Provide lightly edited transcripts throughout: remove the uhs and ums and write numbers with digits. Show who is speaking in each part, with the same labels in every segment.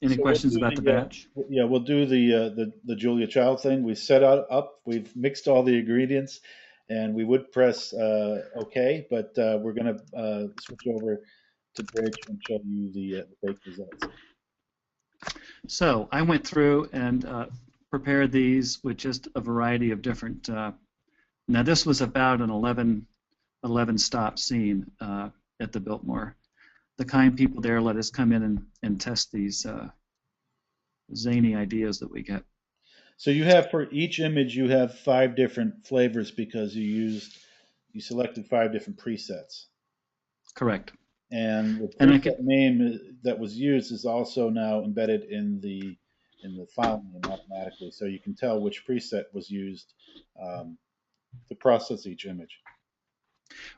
Speaker 1: Any
Speaker 2: So we'll
Speaker 1: questions
Speaker 2: do
Speaker 1: about the
Speaker 2: the
Speaker 1: batch?
Speaker 2: yeah, we'll do the Julia Child thing. We set out up. We've mixed all the ingredients, and we would press OK, but we're going to switch over to Bridge and show you the baked results.
Speaker 1: So I went through and prepared these with just a variety of different. Now this was about an 11 stop scene at the Biltmore. The kind people there let us come in and test these zany ideas that we get.
Speaker 2: So you have for each image you have 5 different flavors because you selected 5 different presets.
Speaker 1: Correct.
Speaker 2: And the
Speaker 1: And I could,
Speaker 2: preset name that was used is also now embedded in the file name automatically, so you can tell which preset was used um, to process each image.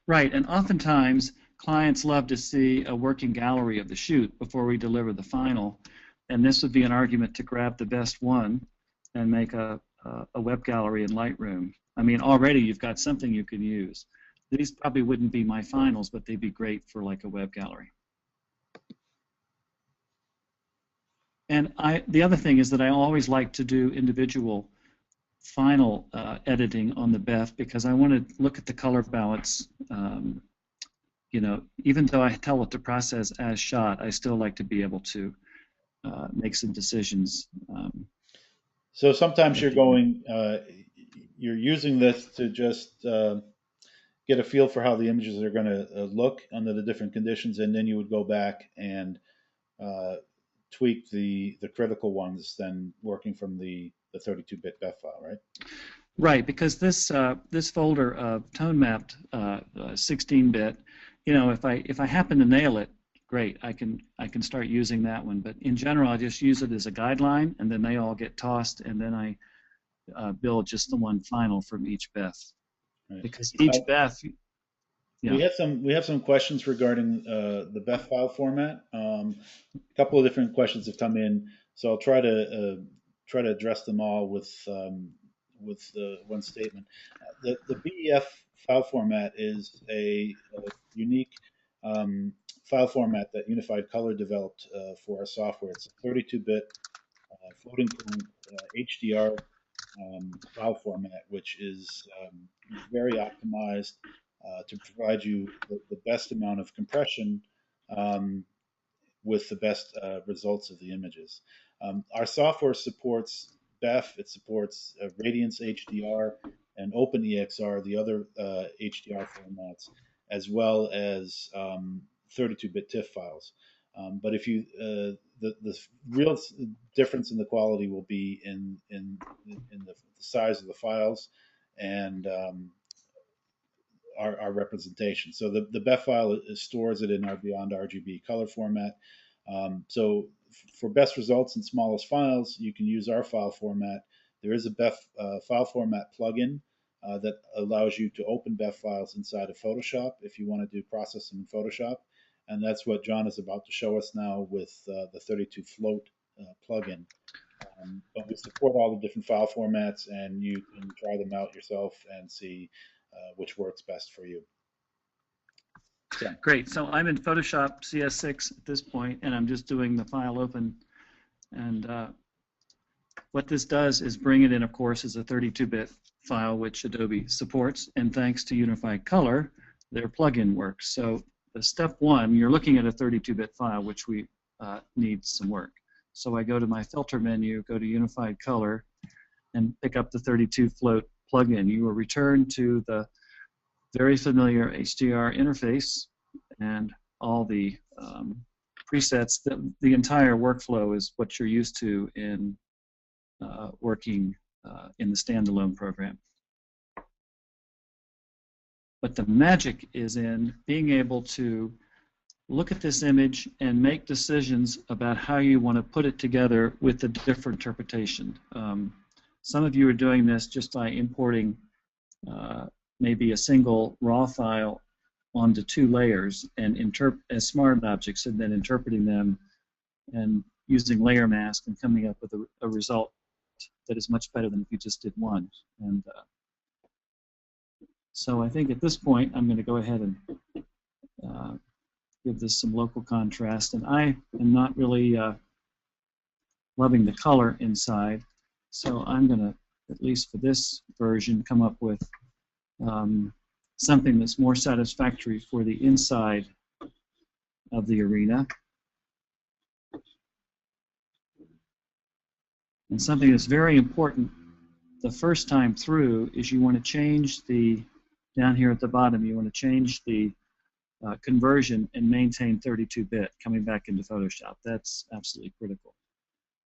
Speaker 1: right, and oftentimes clients love to see a working gallery of the shoot before we deliver the final, and this would be an argument to grab the best one and make a web gallery in Lightroom. I mean, already you've got something you can use. These probably wouldn't be my finals, but they'd be great for like a web gallery. And the other thing is that I always like to do individual final editing on the BEF because I want to look at the color balance. You know, even though I tell it to process as shot, I still like to be able to make some decisions.
Speaker 2: So sometimes
Speaker 1: At the end.
Speaker 2: you're using this to just get a feel for how the images are going to look under the different conditions, and then you would go back and uh, tweak the critical ones, then working from the 32-bit BEF file, right?
Speaker 1: Right, because this folder of tone mapped 16-bit, you know, if I happen to nail it, great, I can start using that one. But in general, I just use it as a guideline, and then they all get tossed, and then I build just the one final from each Beth.
Speaker 2: Right.
Speaker 1: Because each Beth, yeah,
Speaker 2: We have some questions regarding the BEF file format. A couple of different questions have come in, so I'll try to address them all with one statement. The BEF file format is a unique file format that Unified Color developed for our software. It's a 32-bit floating point HDR file format, which is very optimized to provide you the best amount of compression um, with the best results of the images. Our software supports BEF, it supports Radiance HDR and OpenEXR, the other HDR formats, as well as 32-bit TIFF files. But if you the real difference in the quality will be in the size of the files and our representation. So the BEF file stores it in our Beyond RGB color format. So for best results and smallest files, you can use our file format. There is a BEF file format plugin that allows you to open BEF files inside of Photoshop if you want to do processing in Photoshop. And that's what John is about to show us now with the 32 Float plugin. But we support all the different file formats, and you can try them out yourself and see which works best for you. So,
Speaker 1: great. So I'm in Photoshop CS6 at this point, and I'm just doing the file open. And what this does is bring it in, of course, as a 32-bit file, which Adobe supports. And thanks to Unified Color, their plugin works. So the step one, you're looking at a 32-bit file, which we need some work. So I go to my filter menu, go to Unified Color, and pick up the 32 Float plugin. You will return to the very familiar HDR interface and all the presets. The entire workflow is what you're used to in working in the standalone program. But the magic is in being able to look at this image and make decisions about how you want to put it together with the different interpretation. Some of you are doing this just by importing maybe a single raw file onto 2 layers and as smart objects, and then interpreting them and using layer mask and coming up with a result that is much better than if you just did one. And so I think at this point I'm going to go ahead and give this some local contrast. And I am not really loving the color inside. So I'm going to, at least for this version, come up with something that's more satisfactory for the inside of the arena. And something that's very important the first time through is you want to change the, down here at the bottom, you want to change the conversion and maintain 32-bit coming back into Photoshop. That's absolutely critical.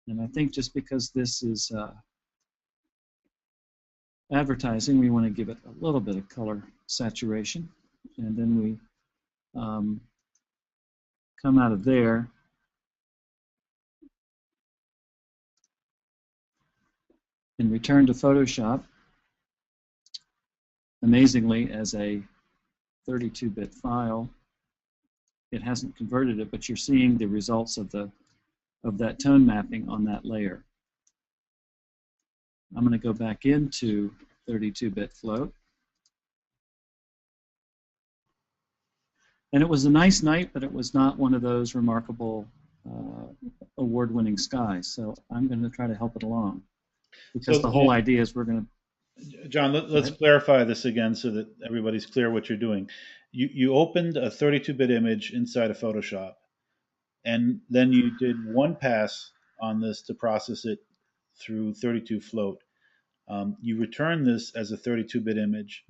Speaker 1: And I think just because this is advertising, we want to give it a little bit of color saturation. And then we come out of there and return to Photoshop. Amazingly, as a 32-bit file, it hasn't converted it, but you're seeing the results of that tone mapping on that layer. I'm going to go back into 32-bit float. And it was a nice night, but it was not one of those remarkable award-winning skies. So I'm going to try to help it along, because the whole idea is we're going to.
Speaker 2: John, let's clarify this again so that everybody's clear what you're doing. You opened a 32-bit image inside of Photoshop, and then you did one pass on this to process it through 32 float. You returned this as a 32-bit image,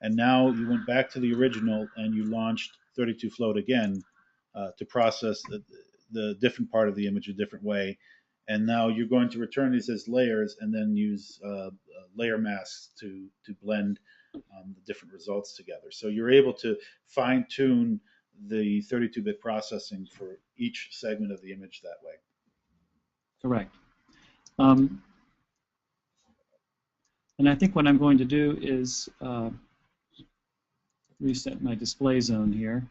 Speaker 2: and now you went back to the original and you launched 32 float again to process the different part of the image a different way. And now you're going to return these as layers and then use layer masks to blend the different results together. So you're able to fine-tune the 32-bit processing for each segment of the image that way.
Speaker 1: Correct. And I think what I'm going to do is reset my display zone here.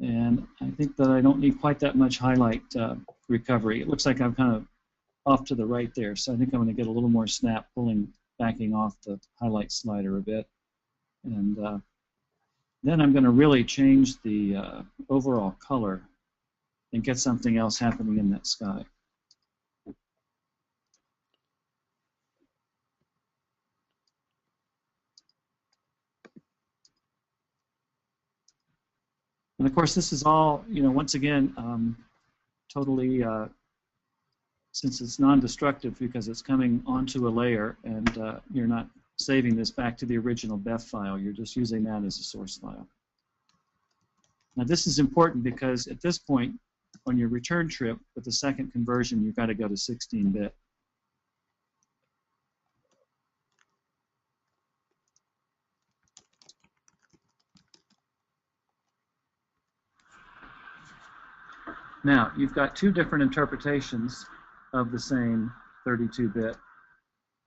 Speaker 1: And I think that I don't need quite that much highlight recovery. It looks like I'm kind of off to the right there, so I think I'm going to get a little more snap backing off the highlight slider a bit. And then I'm going to really change the overall color and get something else happening in that sky. And of course, this is all, once again, totally, since it's non-destructive because it's coming onto a layer and you're not saving this back to the original BEF file, you're just using that as a source file. Now this is important because at this point, on your return trip with the second conversion, you've got to go to 16-bit. Now, you've got two different interpretations of the same 32-bit,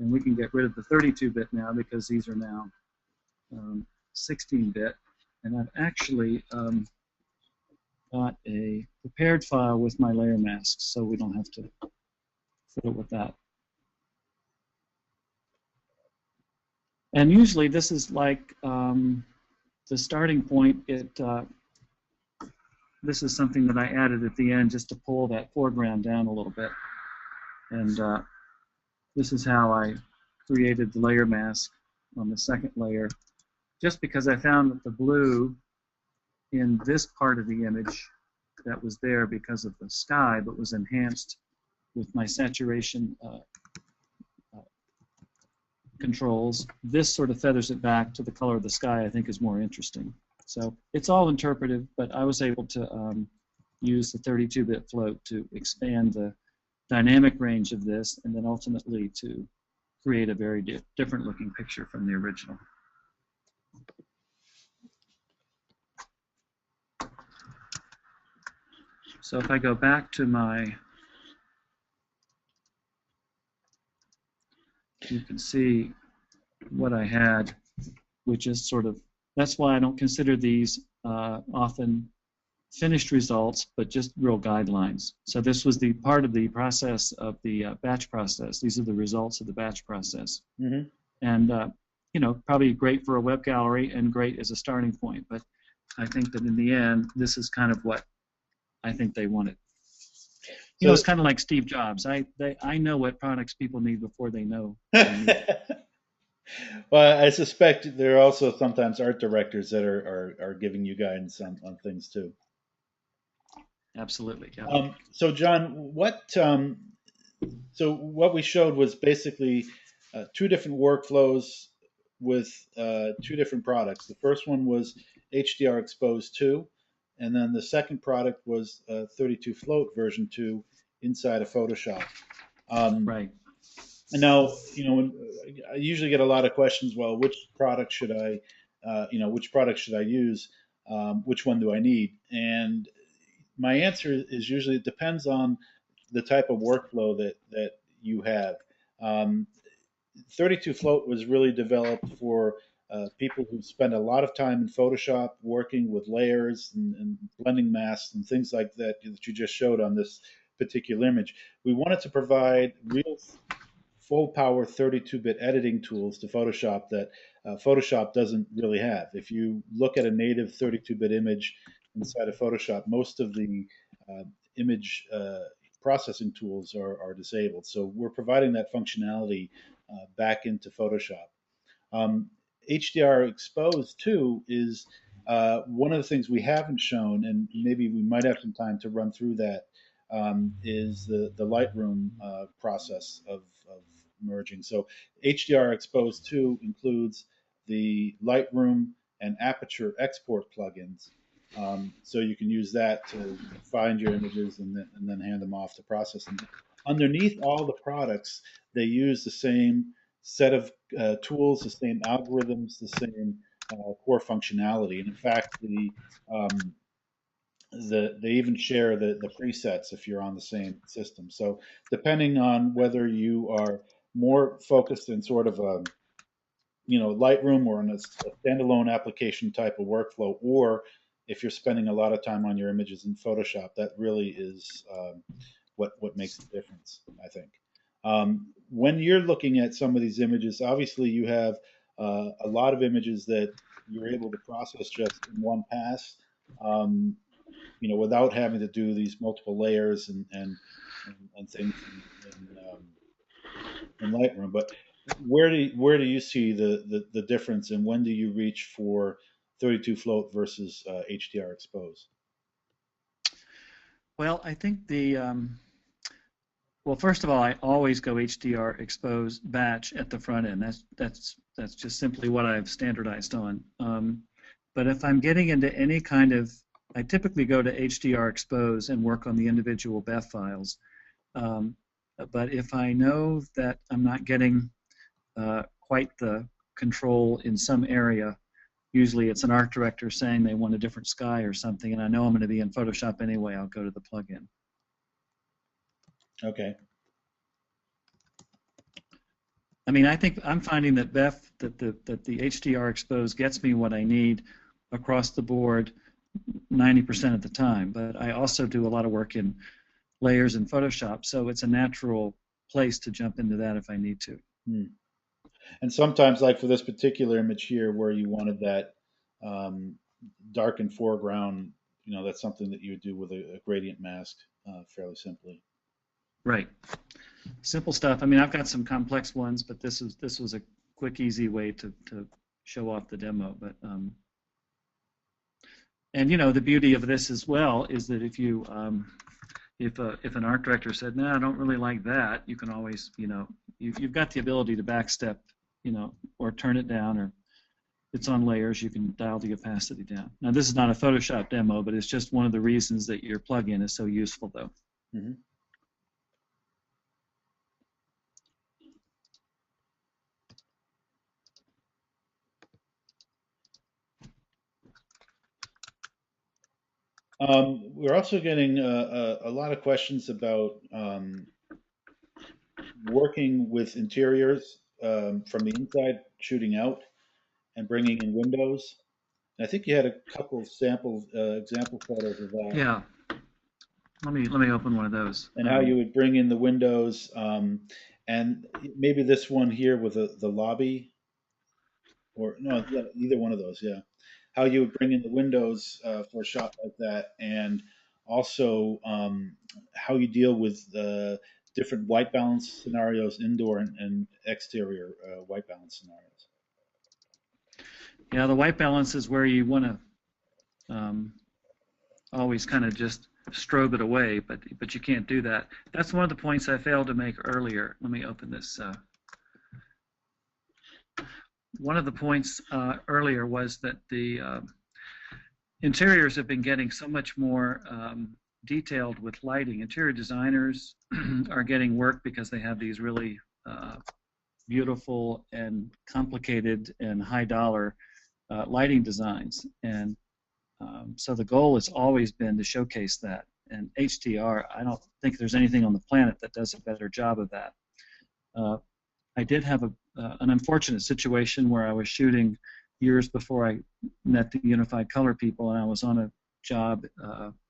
Speaker 1: and we can get rid of the 32-bit now because these are now 16-bit. And I've actually got a prepared file with my layer masks, so we don't have to fiddle with that. And usually this is like the starting point. This is something that I added at the end just to pull that foreground down a little bit. And this is how I created the layer mask on the second layer, just because I found that the blue in this part of the image that was there because of the sky, but was enhanced with my saturation controls, this sort of feathers it back to the color of the sky. I think is more interesting. So it's all interpretive, but I was able to use the 32-bit float to expand the dynamic range of this, and then ultimately to create a very different looking picture from the original. So if I go back to my, you can see what I had, which is sort of, that's why I don't consider these often finished results, but just real guidelines. So this was the part of the process of the batch process. These are the results of the batch process. Mm-hmm. And, probably great for a web gallery and great as a starting point, but I think that in the end, this is kind of what I think they wanted.
Speaker 2: So,
Speaker 1: It's kind of like Steve Jobs. I know what products people need before they know they need them.
Speaker 2: well, I suspect there are also sometimes art directors that are giving you guidance on things too.
Speaker 1: Absolutely, yeah.
Speaker 2: So, John, what we showed was basically two different workflows with two different products. The first one was HDR Expose 2, and then the second product was 32 Float version 2 inside of Photoshop. Um,
Speaker 1: Right.
Speaker 2: and now, I usually get a lot of questions. Well, which product should I use? Which one do I need? And my answer is usually it depends on the type of workflow that you have. Um, 32 Float was really developed for people who spend a lot of time in Photoshop working with layers and blending masks and things like that you just showed on this particular image. We wanted to provide real full power 32-bit editing tools to Photoshop that Photoshop doesn't really have. If you look at a native 32-bit image inside of Photoshop, most of the image processing tools are disabled. So we're providing that functionality back into Photoshop. Um, HDR Expose 2 is one of the things we haven't shown, and maybe we might have some time to run through that, is the Lightroom process of merging. So HDR Expose 2 includes the Lightroom and Aperture export plugins. So you can use that to find your images and then hand them off to process them. Underneath all the products, they use the same set of tools, the same algorithms, the same core functionality. And in fact, they even share the presets if you're on the same system. So depending on whether you are more focused in sort of a Lightroom or in a standalone application type of workflow, or if you're spending a lot of time on your images in Photoshop, that really is what makes the difference, I think. When you're looking at some of these images, obviously you have a lot of images that you're able to process just in one pass, um, without having to do these multiple layers and things in Lightroom. But where do you see the difference, and when do you reach for 32 float versus HDR expose?
Speaker 1: Well, I think well, first of all, I always go HDR expose batch at the front end. That's just simply what I've standardized on. But if I'm getting into any kind of, I typically go to HDR expose and work on the individual BEF files. Um, but if I know that I'm not getting quite the control in some area, usually it's an art director saying they want a different sky or something, and I know I'm going to be in Photoshop anyway, I'll go to the plugin.
Speaker 2: Okay.
Speaker 1: I mean, I think I'm finding that the HDR expose gets me what I need across the board 90% of the time. But I also do a lot of work in layers in Photoshop, so it's a natural place to jump into that if I need to.
Speaker 2: Hmm. And sometimes, like for this particular image here, where you wanted that um, darkened foreground, that's something that you would do with a gradient mask fairly simply.
Speaker 1: Right. Simple stuff. I mean, I've got some complex ones, but this was a quick, easy way to show off the demo. But and the beauty of this as well is that if you if an art director said, "No, I don't really like that," you can always you've got the ability to backstep, or turn it down, or it's on layers. You can dial the opacity down. Now, this is not a Photoshop demo, but it's just one of the reasons that your plugin is so useful, though.
Speaker 2: Mm-hmm. We're also getting a lot of questions about working with interiors from the inside, shooting out and bringing in windows. And I think you had a couple of example photos of that,
Speaker 1: Yeah. Let me open one of those.
Speaker 2: and how you would bring in the windows, and maybe this one here with the lobby, or no, yeah, either one of those, yeah. How you would bring in the windows for a shot like that, and also how you deal with different white balance scenarios, indoor and exterior white balance scenarios.
Speaker 1: Yeah, the white balance is where you want to always kind of just strobe it away, but you can't do that. That's one of the points I failed to make earlier. Let me open this. One of the points earlier was that the interiors have been getting so much more detailed with lighting. Interior designers are getting work because they have these really beautiful and complicated and high dollar lighting designs, and so the goal has always been to showcase that. And HDR, I don't think there's anything on the planet that does a better job of that. I did have an unfortunate situation where I was shooting years before I met the Unified Color people, and I was on a job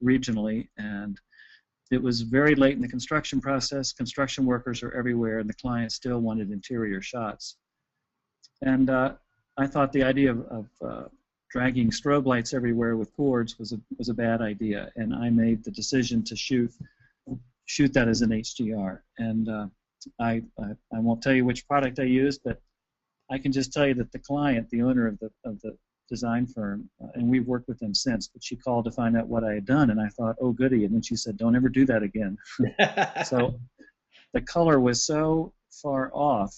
Speaker 1: regionally, and it was very late in the construction process. Construction workers are everywhere, and the client still wanted interior shots. And I thought the idea of dragging strobe lights everywhere with cords was a bad idea, and I made the decision to shoot that as an HDR. And I won't tell you which product I used, but I can just tell you that the client, the owner of the design firm, and we've worked with them since, but she called to find out what I had done, and I thought, oh goody, and then she said, don't ever do that again. So the color was so far off,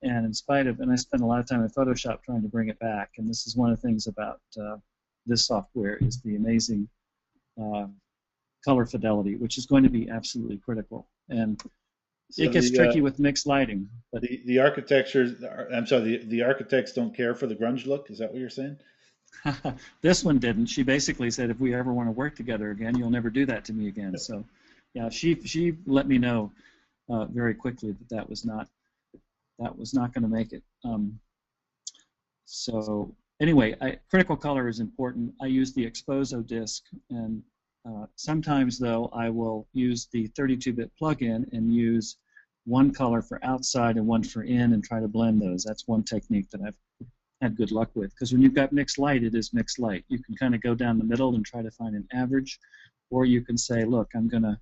Speaker 1: and in spite of, and I spent a lot of time in Photoshop trying to bring it back, and this is one of the things about this software is the amazing color fidelity, which is going to be absolutely critical. And so it gets tricky with mixed lighting. But
Speaker 2: the architecture, I'm sorry, the architects don't care for the grunge look? Is that what you're saying?
Speaker 1: This one didn't. She basically said, if we ever want to work together again, you'll never do that to me again. So, yeah, she let me know very quickly that that was not going to make it. So anyway, critical color is important. I use the Exposo disc, and sometimes, though, I will use the 32-bit plugin and use one color for outside and one for in and try to blend those. That's one technique that I've had good luck with, because when you've got mixed light, it is mixed light. You can kind of go down the middle and try to find an average, or you can say, look, I'm going to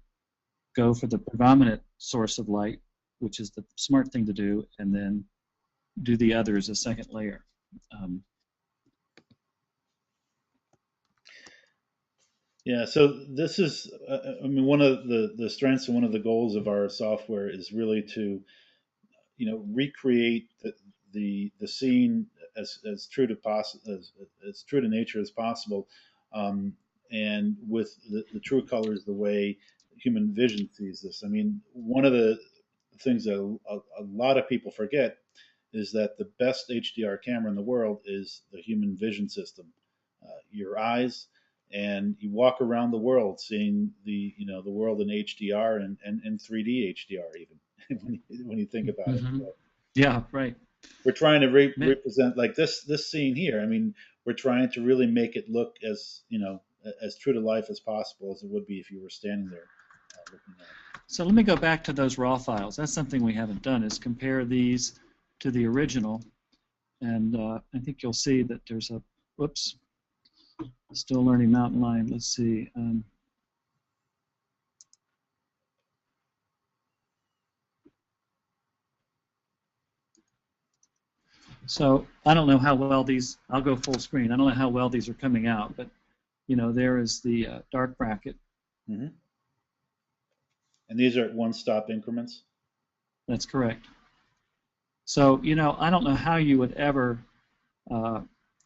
Speaker 1: go for the predominant source of light, which is the smart thing to do, and then do the other as a second layer.
Speaker 2: Yeah, so this is, I mean, one of the strengths and one of the goals of our software is really to, recreate the scene as true to as true to nature as possible, and with the true colors the way human vision sees this. I mean, one of the things that a lot of people forget is that the best HDR camera in the world is the human vision system, your eyes. And you walk around the world seeing the world in HDR and 3D HDR even when you think about it. So
Speaker 1: yeah, right.
Speaker 2: We're trying to represent like this scene here. I mean, we're trying to really make it look as as true to life as possible as it would be if you were standing there looking at it.
Speaker 1: So let me go back to those raw files. That's something we haven't done, is compare these to the original, and I think you'll see that there's a whoops. Still learning Mountain Lion. Let's see. So I don't know how well these. I'll go full screen. I don't know how well these are coming out, but there is the dark bracket.
Speaker 2: Mm-hmm. And these are at one-stop increments?
Speaker 1: That's correct. So I don't know how you would ever.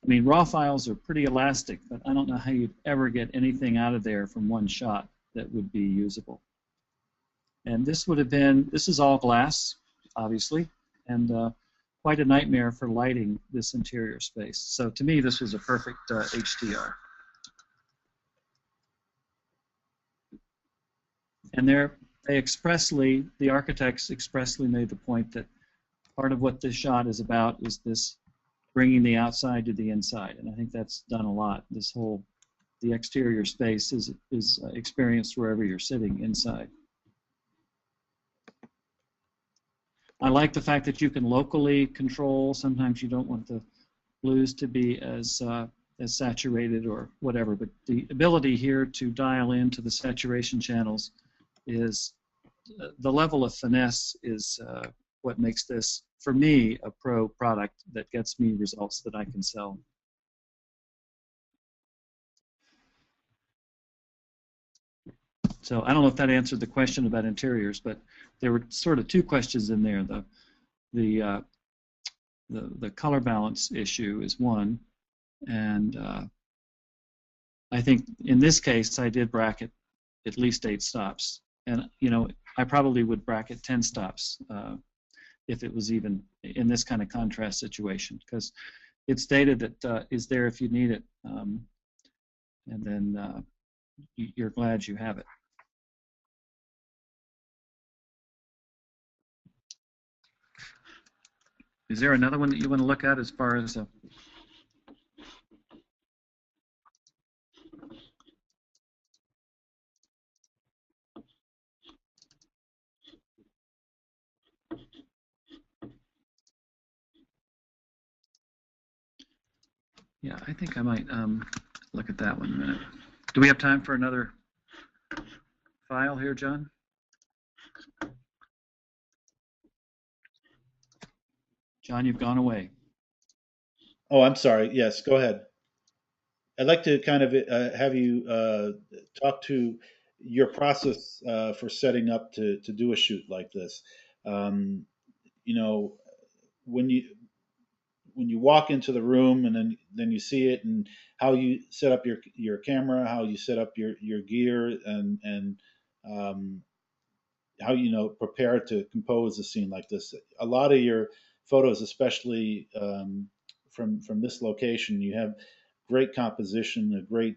Speaker 1: I mean, raw files are pretty elastic, but I don't know how you'd ever get anything out of there from one shot that would be usable. And this is all glass, obviously, and quite a nightmare for lighting this interior space. So to me, this was a perfect HDR. And the architects expressly made the point that part of what this shot is about is this bringing the outside to the inside, and I think that's done a lot. The exterior space is experienced wherever you're sitting inside. I like the fact that you can locally control. Sometimes you don't want the blues to be as as saturated or whatever, but the ability here to dial into the saturation channels is the level of finesse is what makes this, for me, a pro product that gets me results that I can sell. So I don't know if that answered the question about interiors, but there were sort of two questions in there. The color balance issue is one, and I think in this case I did bracket at least 8 stops, and I probably would bracket 10 stops if it was even in this kind of contrast situation, because it's data that is there if you need it, and then you're glad you have it. Is there another one that you want to look at as far as yeah, I think I might look at that one in a minute. Do we have time for another file here, John? John, you've gone away.
Speaker 2: Oh, I'm sorry. Yes, go ahead. I'd like to kind of have you talk to your process for setting up to do a shoot like this. You know, when you walk into the room and then you see it, and how you set up your camera, how you set up your gear, and how prepare to compose a scene like this. A lot of your photos, especially from this location, you have great composition, a great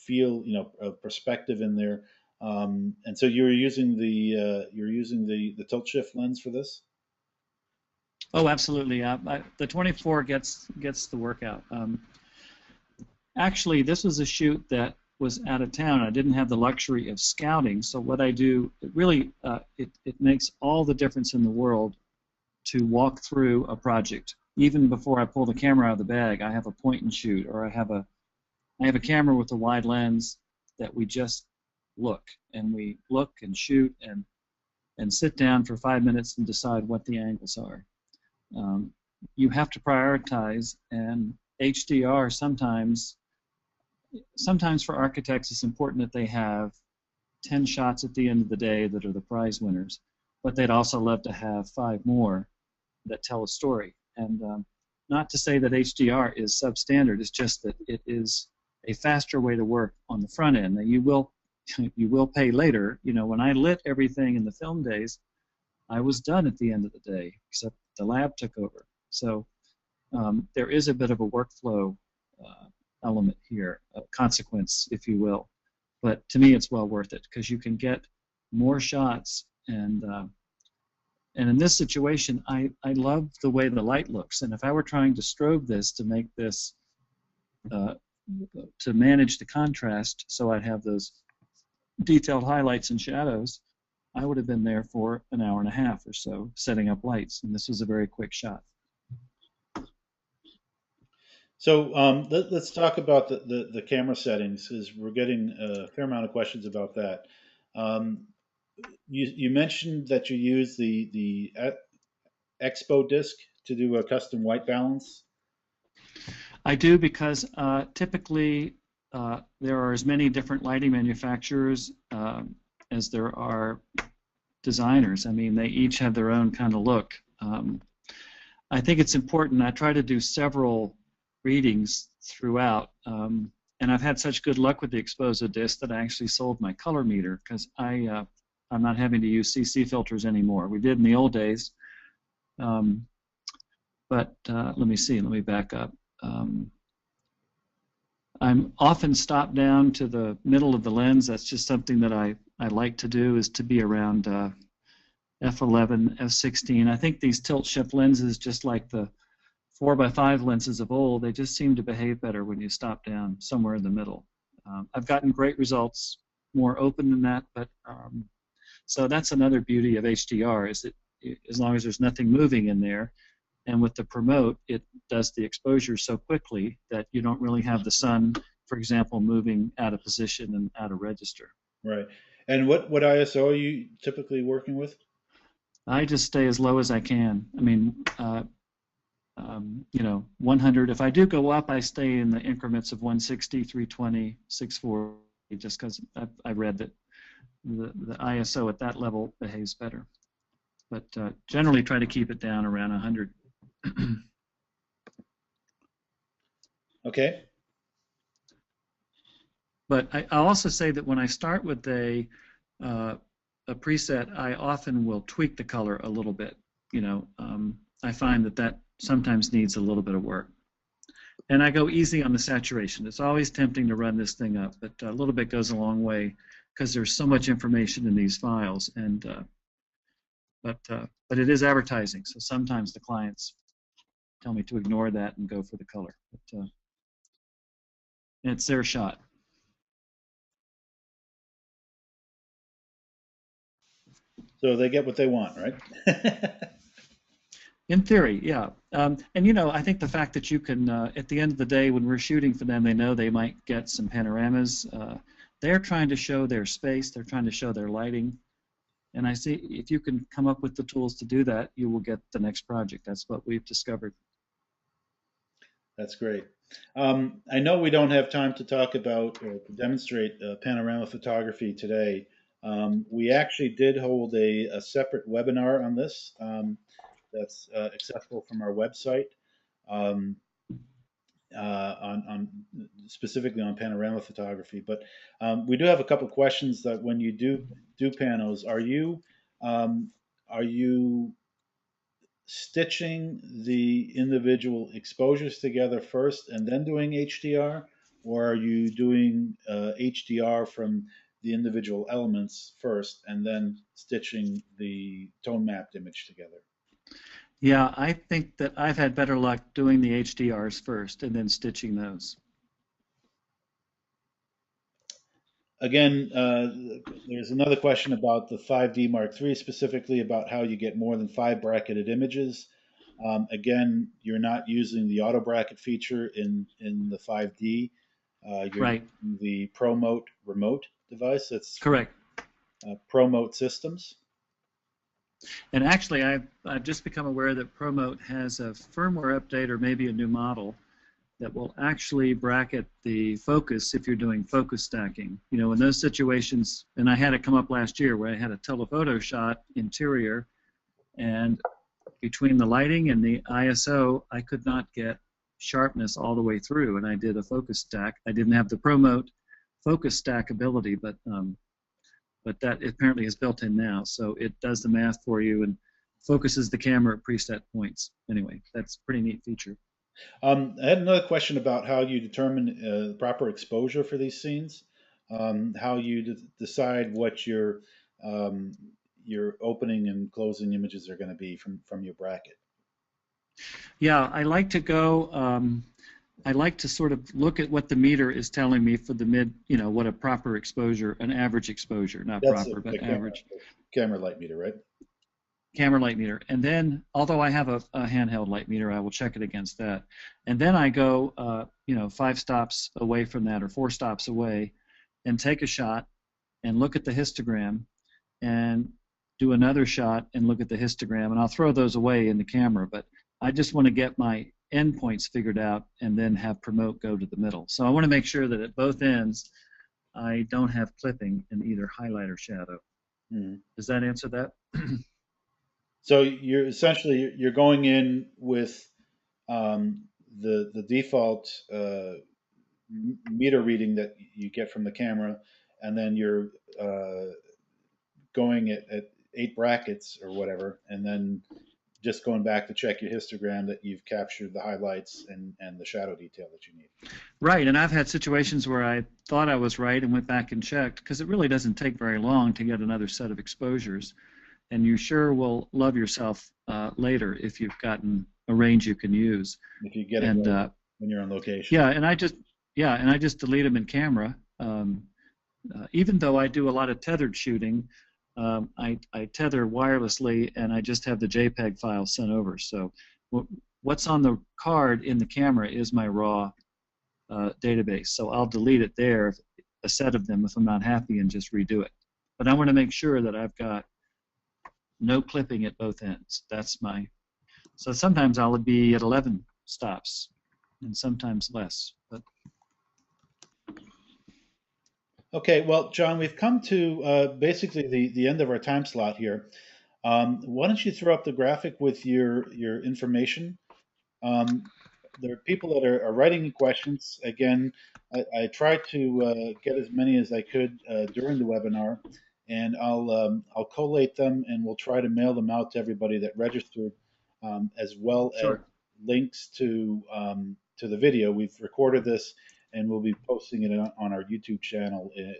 Speaker 2: feel, of perspective in there. And so you're using the tilt shift lens for this.
Speaker 1: Oh, absolutely. The 24 gets the workout. Actually, this was a shoot that was out of town. I didn't have the luxury of scouting, so what I do, it really it makes all the difference in the world to walk through a project. Even before I pull the camera out of the bag, I have a point and shoot, or I have a camera with a wide lens that we just look, and we look and shoot and sit down for 5 minutes and decide what the angles are. You have to prioritize, and HDR sometimes for architects it's important that they have 10 shots at the end of the day that are the prize winners, but they'd also love to have 5 more that tell a story. And not to say that HDR is substandard, it's just that it is a faster way to work on the front end. Now you will pay later. When I lit everything in the film days, I was done at the end of the day, except the lab took over. So there is a bit of a workflow element here, a consequence, if you will. But to me, it's well worth it because you can get more shots, and in this situation, I love the way the light looks. And if I were trying to strobe this to make this to manage the contrast, so I'd have those detailed highlights and shadows, I would have been there for an hour and a half or so setting up lights, and this was a very quick shot.
Speaker 2: So let's talk about the camera settings, because we're getting a fair amount of questions about that. You mentioned that you use the Expo disc to do a custom white balance.
Speaker 1: I do, because typically there are as many different lighting manufacturers as there are designers. I mean, they each have their own kind of look. I think it's important. I try to do several readings throughout, and I've had such good luck with the Exposa disc that I actually sold my color meter, because I'm not having to use CC filters anymore. We did in the old days, but let me back up. I'm often stopped down to the middle of the lens. That's just something that I like to do, is to be around f11, f16. I think these tilt shift lenses, just like the 4x5 lenses of old, they just seem to behave better when you stop down somewhere in the middle. I've gotten great results more open than that, but so that's another beauty of HDR, is that as long as there's nothing moving in there, And with the promote, it does the exposure so quickly that you don't really have the sun, for example, moving out of position and out of register.
Speaker 2: Right. And what ISO are you typically working with?
Speaker 1: I just stay as low as I can. I mean, 100. If I do go up, I stay in the increments of 160, 320, 640, just because I read that the ISO at that level behaves better. But generally try to keep it down around 100.
Speaker 2: Okay.
Speaker 1: But I'll also say that when I start with a preset, I often will tweak the color a little bit. I find that sometimes needs a little bit of work. And I go easy on the saturation. It's always tempting to run this thing up, but a little bit goes a long way because there's so much information in these files. But it is advertising, so sometimes the clients tell me to ignore that and go for the color. But it's their shot.
Speaker 2: So they get what they want, right?
Speaker 1: In theory, yeah. And I think the fact that you can, at the end of the day, when we're shooting for them, they know they might get some panoramas. They're trying to show their space. They're trying to show their lighting. And I see if you can come up with the tools to do that, you will get the next project. That's what we've discovered.
Speaker 2: That's great. I know we don't have time to talk about or to demonstrate panorama photography today. We actually did hold a separate webinar on this that's accessible from our website on specifically on panorama photography. But we do have a couple questions that when you do panos, are you stitching the individual exposures together first and then doing HDR, or are you doing HDR from the individual elements first and then stitching the tone mapped image together?
Speaker 1: Yeah, I think that I've had better luck doing the HDRs first and then stitching those.
Speaker 2: Again, there's another question about the 5D Mark III, specifically about how you get more than 5 bracketed images. Again, you're not using the auto bracket feature in the 5D. You're
Speaker 1: right.
Speaker 2: using the ProMote remote device. That's
Speaker 1: correct.
Speaker 2: ProMote Systems.
Speaker 1: And actually, I've just become aware that ProMote has a firmware update or maybe a new model that will actually bracket the focus if you're doing focus stacking. In those situations, and I had it come up last year where I had a telephoto shot interior, and between the lighting and the ISO, I could not get sharpness all the way through, and I did a focus stack. I didn't have the ProMote focus stack ability, but that apparently is built in now, so it does the math for you and focuses the camera at preset points. Anyway, that's a pretty neat feature.
Speaker 2: I had another question about how you determine proper exposure for these scenes, how you decide what your opening and closing images are going to be from your bracket.
Speaker 1: Yeah, I like to go. I like to sort of look at what the meter is telling me for the mid, what a proper exposure, an average exposure, not
Speaker 2: That's
Speaker 1: proper, but average.
Speaker 2: Camera light meter, right?
Speaker 1: Camera light meter. And then, although I have a handheld light meter, I will check it against that. And then I go, 5 stops away from that or 4 stops away and take a shot and look at the histogram and do another shot and look at the histogram. And I'll throw those away in the camera, but I just want to get my endpoints figured out and then have promote go to the middle. So I want to make sure that at both ends I don't have clipping in either highlight or shadow. Does that answer that?
Speaker 2: So you're essentially going in with the default meter reading that you get from the camera, and then you're going at 8 brackets or whatever, and then just going back to check your histogram that you've captured the highlights and the shadow detail that you need.
Speaker 1: Right, and I've had situations where I thought I was right and went back and checked, because it really doesn't take very long to get another set of exposures, and you sure will love yourself later if you've gotten a range you can use.
Speaker 2: If you get it right when you're on location.
Speaker 1: Yeah, and I just delete them in camera. Even though I do a lot of tethered shooting, I tether wirelessly, and I just have the JPEG file sent over. So what's on the card in the camera is my raw database. So I'll delete it there, a set of them, if I'm not happy, and just redo it. But I want to make sure that I've got no clipping at both ends. That's my. So sometimes I'll be at 11 stops, and sometimes less. But
Speaker 2: Okay, well, John, we've come to basically the end of our time slot here. Why don't you throw up the graphic with your information? Um, there are people that are writing me questions. Again, I tried to get as many as I could during the webinar, and I'll collate them and we'll try to mail them out to everybody that registered, as well as
Speaker 1: sure.
Speaker 2: links to the video. We've recorded this and we'll be posting it on our YouTube channel. It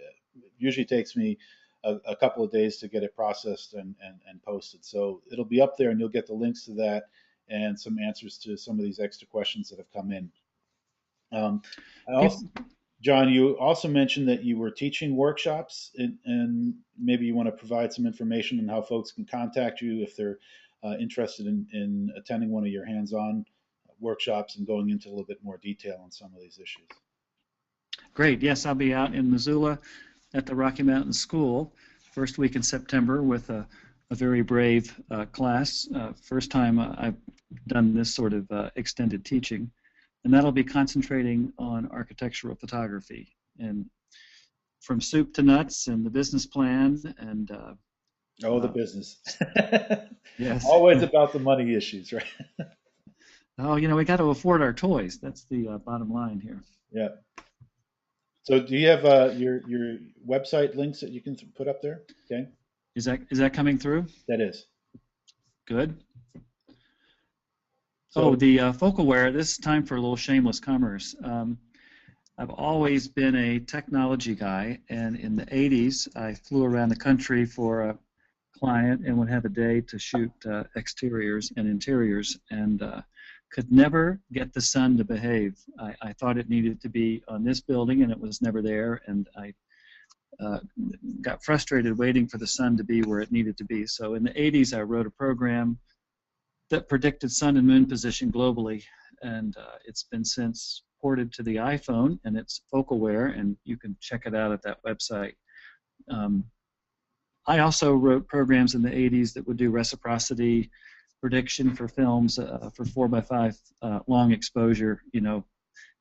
Speaker 2: usually takes me a couple of days to get it processed and posted. So it'll be up there and you'll get the links to that and some answers to some of these extra questions that have come in. I also,
Speaker 1: People,
Speaker 2: John, you also mentioned that you were teaching workshops, and maybe you want to provide some information on how folks can contact you if they're interested in attending one of your hands-on workshops and going into a little bit more detail on some of these issues.
Speaker 1: great. Yes, I'll be out in Missoula at the Rocky Mountain School first week in September with a very brave class. First time I've done this sort of extended teaching. And that'll be concentrating on architectural photography and from soup to nuts and the business plan and
Speaker 2: Oh, the business.
Speaker 1: yes.
Speaker 2: Always about the money issues, right?
Speaker 1: Oh, we got to afford our toys. That's the bottom line here.
Speaker 2: Yeah. So do you have your website links that you can put up there? Okay,
Speaker 1: Is that coming through?
Speaker 2: that is.
Speaker 1: Good. Oh,
Speaker 2: So,
Speaker 1: the focal wear. This is time for a little shameless commerce. I've always been a technology guy, and in the 80s, I flew around the country for a client and would have a day to shoot exteriors and interiors, and could never get the sun to behave. I thought it needed to be on this building, and it was never there, and I got frustrated waiting for the sun to be where it needed to be. So in the 80s, I wrote a program that predicted sun and moon position globally, and it's been since ported to the iPhone, and it's FocalWare, and you can check it out at that website. I also wrote programs in the 80s that would do reciprocity prediction for films for 4x5 long exposure.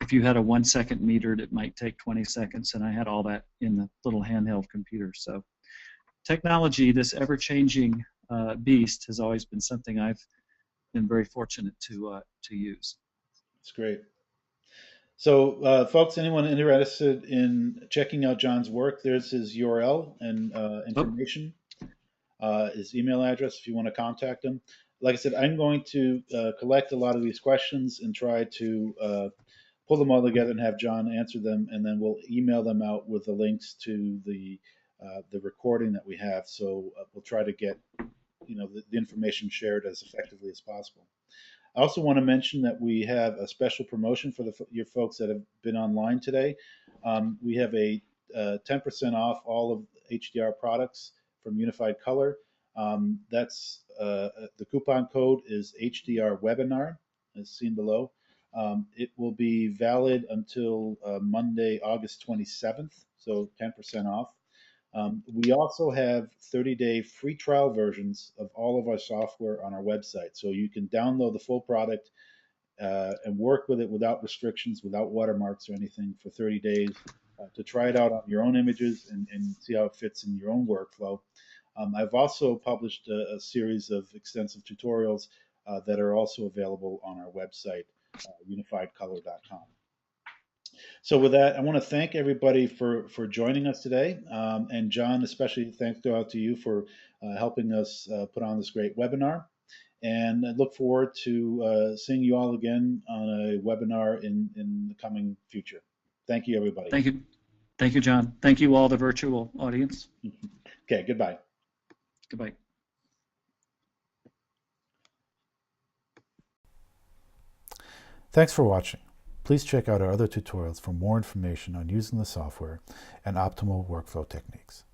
Speaker 1: If you had a 1 second metered, it might take 20 seconds, and I had all that in the little handheld computer. So technology, this ever-changing beast, has always been something I've been very fortunate to use.
Speaker 2: it's great. So, folks, anyone interested in checking out John's work, there's his URL and
Speaker 1: Oh,
Speaker 2: information, his email address if you want to contact him. Like I said, I'm going to collect a lot of these questions and try to pull them all together and have John answer them, and then we'll email them out with the links to the recording that we have. So we'll try to get the information shared as effectively as possible. I also want to mention that we have a special promotion for your folks that have been online today. We have a 10% off all of HDR products from Unified Color. That's the coupon code is HDR Webinar, as seen below. It will be valid until Monday, August 27th, so 10% off. We also have 30-day free trial versions of all of our software on our website. So you can download the full product and work with it without restrictions, without watermarks or anything for 30 days to try it out on your own images and see how it fits in your own workflow. I've also published a series of extensive tutorials that are also available on our website, unifiedcolor.com. So with that, I want to thank everybody for joining us today. And John, especially thanks go out to you for helping us put on this great webinar. And I look forward to seeing you all again on a webinar in the coming future. Thank you, everybody.
Speaker 1: thank you. Thank you, John. Thank you all, the virtual audience.
Speaker 2: Okay, goodbye.
Speaker 1: Goodbye.
Speaker 3: Thanks for watching. Please check out our other tutorials for more information on using the software and optimal workflow techniques.